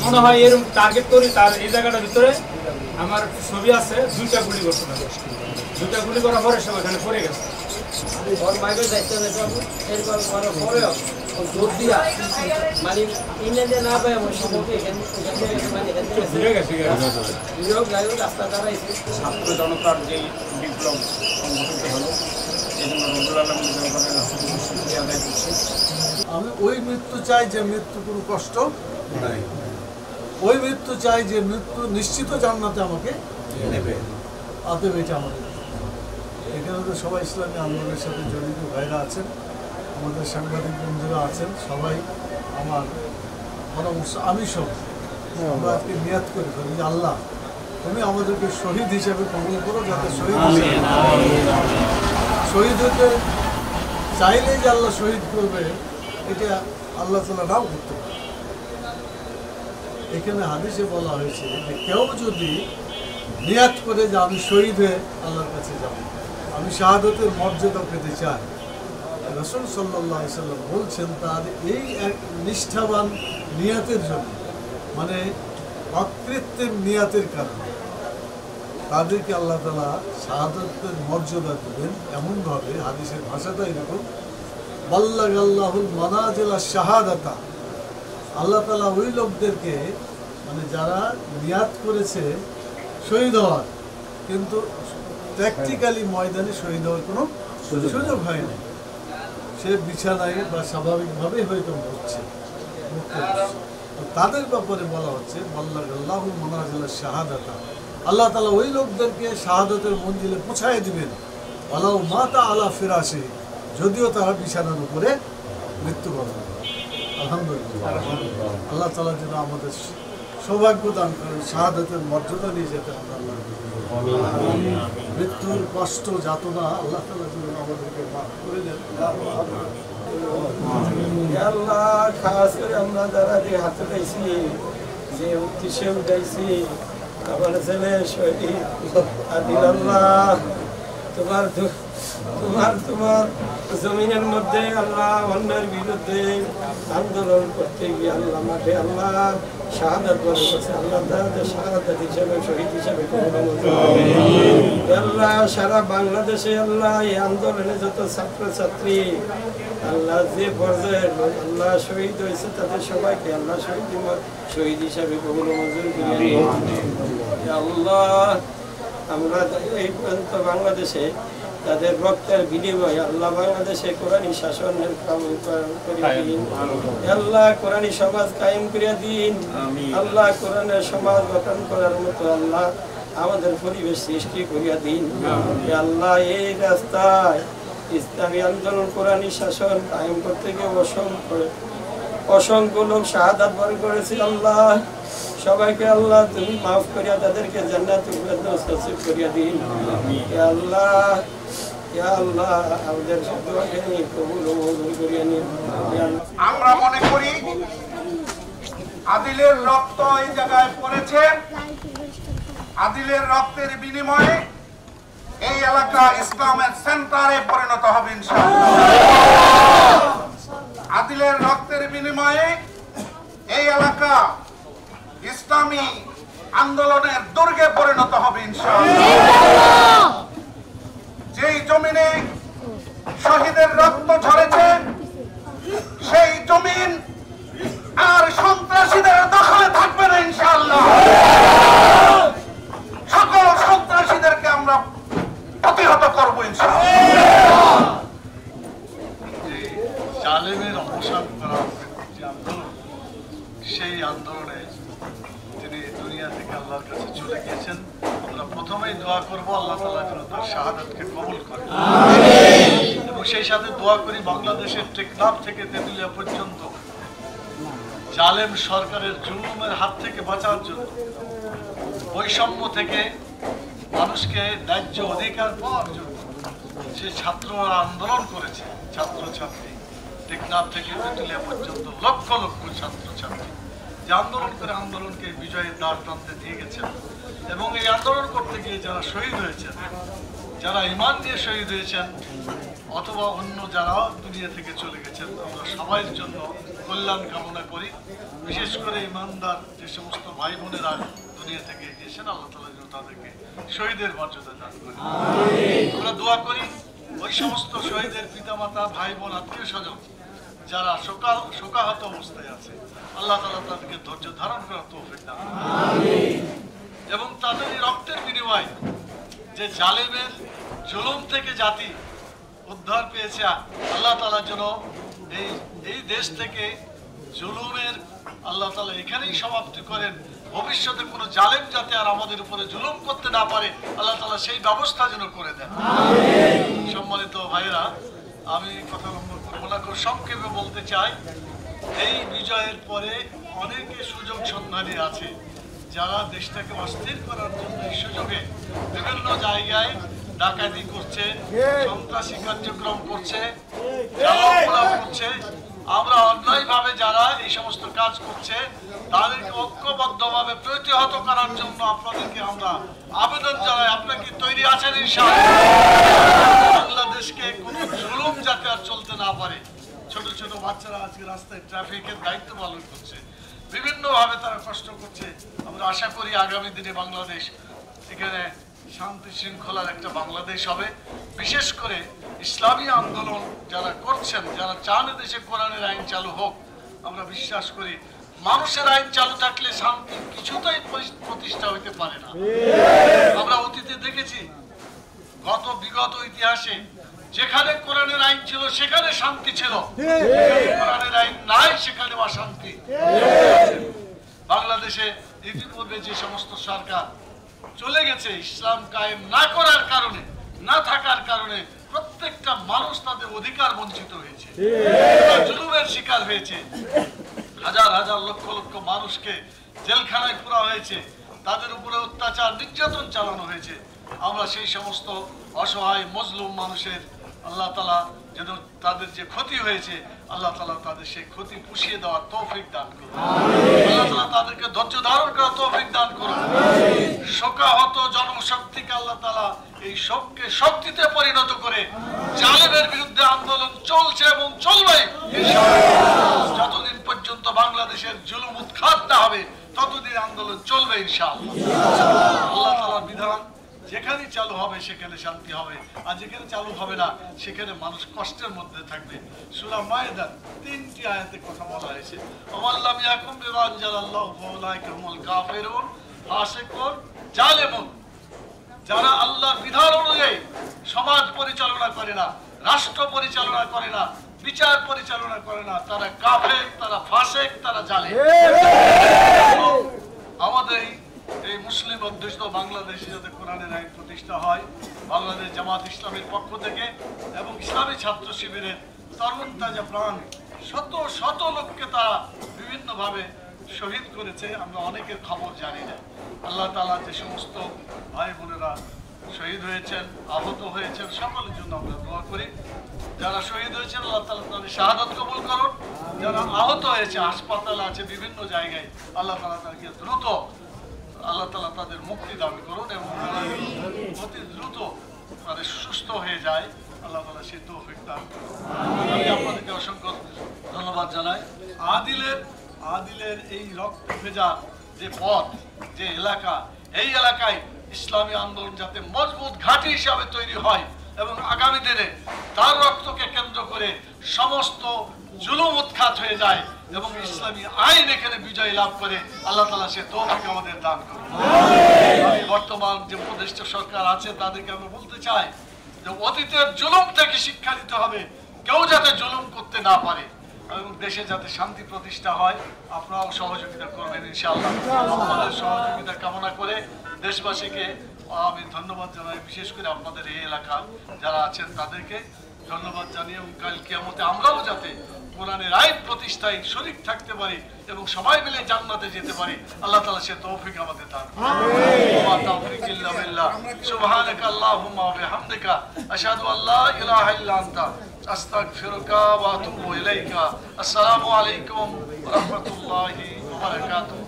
মনে হয় এরকম টার্গেট করি, তার এই জায়গাটার ভিতরে আমার ছবি আছে, 2টা গুলি করতে পারে, 2টা গুলি করার পরে সব এখানে পড়ে গেছে। মানে ইংল্যান্ডে না পাই আমার সম্পর্কে রাস্তা দাঁড়াইছে। ছাত্র জনতার যে বিপ্লব সংগঠিত হলো, এই জন্য রবুল আলমীর জনগণের শুকরিয়া আদায় করছি। আমি ওই মৃত্যু চাই যে মৃত্যু কোনো কষ্ট নাই, ওই মৃত্যু চাই যে মৃত্যু নিশ্চিত জান্নাতে আমাকে নেবে। অতএব এটা আমাদের এখানে তো সবাই ইসলামী আন্দোলনের সাথে জড়িত ভাইরা আছেন, আমাদের সাংবাদিক বন্ধুরা আছেন, সবাই আমার পরামর্শ আমি সব আমরা আজকে নিয়াত করে ফেলি যে আল্লাহ তুমি আমাদেরকে শহীদ হিসেবে কবুল করো, যাতে শহীদ হতে চাইলে যে আল্লাহ শহীদ করবে এটা আল্লাহ তাআলা নাও করতে পারে। এখানে হাদিসে বলা হয়েছে যে কেউ যদি নিয়াত করে যে আমি শহীদ হয়ে আল্লাহর কাছে যাব, আমি শাহাদতের মর্যাদা পেতে চাই, রাসূল সাল্লাল্লাহু আলাইহি সাল্লাম বলছেন তার এই এক নিষ্ঠাবান নিয়াতের জন্য, মানে অকৃত্রিম নিয়াতের কারণে তাদেরকে আল্লাহ তাআলা শাহাদতের মর্যাদা দেবেন। এমনভাবে হাদিসের ভাষাটা এরকম, বাল্লাগাল্লাহুল মানাজিলা শাহাদাতা, আল্লাহ তাআলা ওই লোকদেরকে মানে যারা নিয়াত করেছে শহীদ হওয়ার কিন্তু প্র্যাকটিক্যালি ময়দানে শহীদ হওয়ার কোনো সুযোগ হয় না, সে বিছানায় বা স্বাভাবিকভাবেই হয়তো মরছে, তাদের ব্যাপারে বলা হচ্ছে বাল্লাগাল্লাহুল মানাজিলা শাহাদাতা, আল্লাহ তাআলা ওই লোকদেরকে শাহাদতের মঞ্জিলে পৌঁছায় দিবেন, ওয়ালাউ মাতা আলা ফিরাশি, যদিও তারা বিছানার উপরে মৃত্যুবরণ করে। আলহামদুলিল্লাহ, আল্লাহ তাআলা যেন আমাদের সৌভাগ্য দান করেন, শাহাদতের মর্যাদা নিয়ে যেতে হবে। আল্লাহ মৃত্যুর কষ্ট যাতনা আল্লাহ তাআলা যেন আমাদেরকে মাফ করে দেন। আল্লাহ খাস করে আমরা যারা যে হাতে পাইছি, যে উদ্দেশ্যে উঠাইছি, আমার ছেলে শহীদ আদিল, আল্লাহ তোমার তোমার তোমার জমিনের মধ্যে আল্লাহ অন্যের বিরুদ্ধে আন্দোলন করতে গিয়ে আল্লাহ মাঠে আল্লাহ শাহাদাত বরণ করছে, আল্লাহ তাদের শাহাদাত হিসেবে শহীদ হিসেবে আল্লাহ সারা বাংলাদেশে আল্লাহ এই আন্দোলনে যত ছাত্রছাত্রী আল্লাহ যে পর্যায়ের আল্লাহ শহীদ হয়েছে তাদের সবাইকে আল্লাহ শহীদ হিসাবে কবুল মঞ্জুর করে আল্লাহ। আমরা এই পর্যন্ত বাংলাদেশে তাদের রক্তের বিনিময়ে আল্লাহ বাংলাদেশে কোরআনী শাসনের আল্লাহ কোরআনী সমাজ কায়েম করে দিন, আল্লাহ কোরআনের সমাজ গঠন করার মতো আল্লাহ আমাদের পরিবেশ সৃষ্টি করিয়া দিন আল্লাহ। এই রাস্তায় ইসলামী আন্দোলন কোরআনী শাসন কায়েম করতে গিয়ে অসংখ্য লোক শাহাদাত বরণ করেছে আল্লাহ, সবাইকে আল্লাহ তুমি মাফ করিয়া তাদেরকে জান্নাতুল ফেরদৌস নসিব করিয়া দিন আল্লাহ। আমরা মনে করি আদিলের রক্ত এই জায়গায় পড়েছে, আদিলের রক্তের বিনিময়ে এই এলাকা ইসলামের সেন্টারে পরিণত হবে ইনশাআল্লাহ। আদিলের রক্তের বিনিময়ে এই এলাকা ইসলামী আন্দোলনের দুর্গে পরিণত হবে ইনশাআল্লাহ। যেই জমিনে শহীদের রক্ত ঝরেছে সেই জমিন আর সন্ত্রাসীদের দখলে থাকবে না ইনশাআল্লাহ। সকল সন্ত্রাসীদেরকে আমরা প্রতিহত করবো ইনশাআল্লাহ। জালেমের অবসান করা যে আন্দোলন, সেই আন্দোলনে তিনি দুনিয়া থেকে আল্লাহর কাছে চলে গিয়েছেন। আমরা প্রথমেই দোয়া করবো আল্লাহ তাআলা যেন তার শাহাদাতকে কবুল করে, এবং সেই সাথে দোয়া করি বাংলাদেশের টেকনাফ থেকে তেঁতুলিয়া পর্যন্ত জালেম সরকারের জুলুমের হাত থেকে বাঁচার জন্য, বৈষম্য থেকে মানুষকে ন্যায্য অধিকার পাওয়ার জন্য যে ছাত্ররা আন্দোলন করেছে, ছাত্রছাত্রী টেকনাফ থেকে তেঁতুলিয়া পর্যন্ত লক্ষ লক্ষ ছাত্রছাত্রী যে আন্দোলন করে আন্দোলনকে বিজয়ের দ্বার প্রান্তে নিয়ে গেছেন, এবং এই আন্দোলন করতে গিয়ে যারা শহীদ হয়েছেন, যারা ঈমান দিয়ে শহীদ হয়েছেন, অথবা অন্য যারা দুনিয়া থেকে চলে গেছেন, আমরা সবাইয়ের জন্য কল্যাণ কামনা করি। বিশেষ করে ইমানদার যে সমস্ত ভাই বোনেরা দুনিয়া থেকে গিয়েছেন, আল্লাহ তাআলা যেন তাদেরকে শহীদের মর্যাদা দান করেন। আমরা দোয়া করি ওই সমস্ত শহীদের পিতামাতা, ভাই বোন, আত্মীয় স্বজন যারা শোকাহত অবস্থায় আছে, আল্লাহ তাআলা তাদেরকে ধৈর্য ধারণ করার তৌফিক দান করুন এবং তাদের এই রক্তের বিনিময়ে যে জালেমের জুলুম থেকে জাতি উদ্ধার পেয়েছে, আল্লাহ তাআলা যেন এই দেশ থেকে জুলুমের আল্লাহ তাআলা এখানেই সমাপ্তি করেন। ভবিষ্যতে কোনো জালেম যাতে আর আমাদের উপরে জুলুম করতে না পারে, আল্লাহ তাআলা সেই ব্যবস্থা যেন করে দেন। সম্মানিত ভাইরা, আমি কথা লম্বা করব না, খুব সংক্ষেপে বলতে চাই, এই বিজয়ের পরে অনেকে সুযোগ সন্ধানী আছে যারা দেশটাকে অস্থির করার জন্য এই সুযোগে বিভিন্ন জায়গায় ডাকাতি করছে, সন্ত্রাসী কার্যক্রম করছে, করছে। আমরা অন্যায়ভাবে যারা এই সমস্ত কাজ করছে তাদেরকে ঐক্যবদ্ধভাবে প্রতিহত করার জন্য আপনাদেরকে আমরা আবেদন জানাই। আপনারা কি তৈরি আছেন? ইনশাআল্লাহ বাংলাদেশকে কোনো জুলুম যাতে আর চলতে না পারে। ছোট ছোট বাচ্চারা আজকে রাস্তায় ট্রাফিকের দায়িত্ব পালন করছে, বিভিন্নভাবে তারা কষ্ট করছে। আমরা আশা করি আগামী দিনে বাংলাদেশ এখানে শান্তি শৃঙ্খলার একটা বাংলাদেশ হবে। বিশেষ করে ইসলামী আন্দোলন যারা করছেন, যারা চান দেশে কোরআনের আইন চালু হোক, আমরা বিশ্বাস করি মানুষের আইন চালু থাকলে শান্তি কিছুতেই প্রতিষ্ঠা হইতে পারে না। আমরা অতীতে দেখেছি, বিগত ইতিহাসে যেখানে কোরআনের আইন ছিল সেখানে শান্তি ছিল, কোরআনের আইন নাই সেখানে অশান্তি। বাংলাদেশে ইতিপূর্বে যে সমস্ত সরকার চলে গেছে, ইসলাম কায়েম না করার কারণে, না থাকার কারণে প্রত্যেকটা মানুষ তাদের অধিকার বঞ্চিত হয়েছে, জুলুমের শিকার হয়েছে। হাজার হাজার লক্ষ লক্ষ মানুষকে জেলখানায় পুরা হয়েছে, তাদের উপরে অত্যাচার নির্যাতন চালানো হয়েছে। আমরা সেই সমস্ত অসহায় মজলুম মানুষের আল্লাহ তাআলা যেন তাদের যে ক্ষতি হয়েছে, আল্লাহ তাআলা তাদের সেই ক্ষতি পুষিয়ে দেওয়ার তৌফিক দান করুন। আল্লাহ তাআলা তাদেরকে ধৈর্য ধারণ করার তৌফিক দান করুন। শোকাহত জনশক্তিকে আল্লাহ তাআলা এই শোককে শক্তিতে পরিণত করে জালেমের বিরুদ্ধে আন্দোলন চলছে এবং চলবে ইনশাআল্লাহ। যতদিন পর্যন্ত বাংলাদেশের জুলুম উৎখাত না হবে ততদিন আন্দোলন চলবে ইনশাআল্লাহ। আল্লাহ তাআলার বিধান যেখানে চালু হবে সেখানে শান্তি হবে, আর যেখানে চালু হবে না সেখানে মানুষ কষ্টের মধ্যে থাকবে। সূরা মায়েদার 3টি আয়াতে কথা বলা হয়েছে, ওয়াল্লাম ইয়াকুম বিমা আনজালাল্লাহু ফাউলাইকা হুমুল কাফিরুন ফাসিকুন জালিমুন। যারা আল্লাহর বিধান অনুযায়ী সমাজ পরিচালনা করে না, রাষ্ট্র পরিচালনা করে না, বিচার পরিচালনা করে না, তারা কাফের, তারা ফাসিক, তারা জালিম। আমাদের এই মুসলিম অধ্যুষিত বাংলাদেশে যাতে কোরআনের আইন প্রতিষ্ঠা হয়, বাংলাদেশ জামাত ইসলামের পক্ষ থেকে এবং ইসলামী ছাত্র শিবিরের তরুণ তাজা প্রাণ শত শত লোককে তারা বিভিন্নভাবে শহীদ করেছে। আমরা অনেকের খবর জানি না। আল্লাহ তাআলা যে সমস্ত ভাই বোনেরা শহীদ হয়েছেন, আহত হয়েছেন, সকলের জন্য আমরা দোয়া করি। যারা শহীদ হয়েছেন আল্লাহ তাআলা তাদের শাহাদাত কবুল করুন। যারা আহত হয়েছে, হাসপাতালে আছে, বিভিন্ন জায়গায়, আল্লাহ তাআলা তাদেরকে দ্রুত আল্লাহ তাআলা তাদের মুক্তি দান করুন এবং অতি দ্রুত তাদের সুস্থ হয়ে যায়। আল্লাহ তাআলা সেই তৌফিক দান করুন। আমি আপনাদেরকে অসংখ্য ধন্যবাদ জানাই। আদিলের এই রক্ত ভেজা যে পথ, যে এলাকা, এই এলাকায় ইসলামী আন্দোলন যাতে মজবুত ঘাঁটি হিসাবে তৈরি হয় এবং আগামী দিনে তার রক্তকে কেন্দ্র করে সমস্ত জুলুম উৎখাত হয়ে যায় এবং ইসলামী আইন এখানে বিজয় লাভ করে, আল্লাহ তাআলা সে তৌফিক আমাদের দান করুন। আমি বর্তমান যে উপদেষ্টা সরকার আছে তাদেরকে আমি বলতে চাই যে অতীতের জুলুম থেকে শিক্ষা দিতে হবে, কেউ যাতে জুলুম করতে না পারে এবং দেশে যাতে শান্তি প্রতিষ্ঠা হয়। আপনারাও সহযোগিতা করবেন ইনশাআল্লাহ। আপনাদের সহযোগিতা কামনা করে দেশবাসীকে আমি ধন্যবাদ জানাই। বিশেষ করে আপনাদের এই এলাকা যারা আছেন তাদেরকে ধন্যবাদ জানিয়ে এবং কাল কিয়ামতে আমরাও যাতে কোরআনের আইন প্রতিষ্ঠায় শরীক থাকতে পারি এবং সবাই মিলে জান্নাতে যেতে পারি, আল্লাহ তাআলা সে তৌফিক আমাদের দান করুন। ওয়া তাওফিক ইল্লা বিল্লাহ। সুবহানাকা আল্লাহুম্মা ওয়া বিহামদিকা আশহাদু আল্লা ইলাহা ইল্লা আনতা আস্তাগফিরুকা ওয়া আতুবু ইলাইকা। আসসালামু আলাইকুম ওয়া রাহমাতুল্লাহি ওয়া বারাকাতুহু।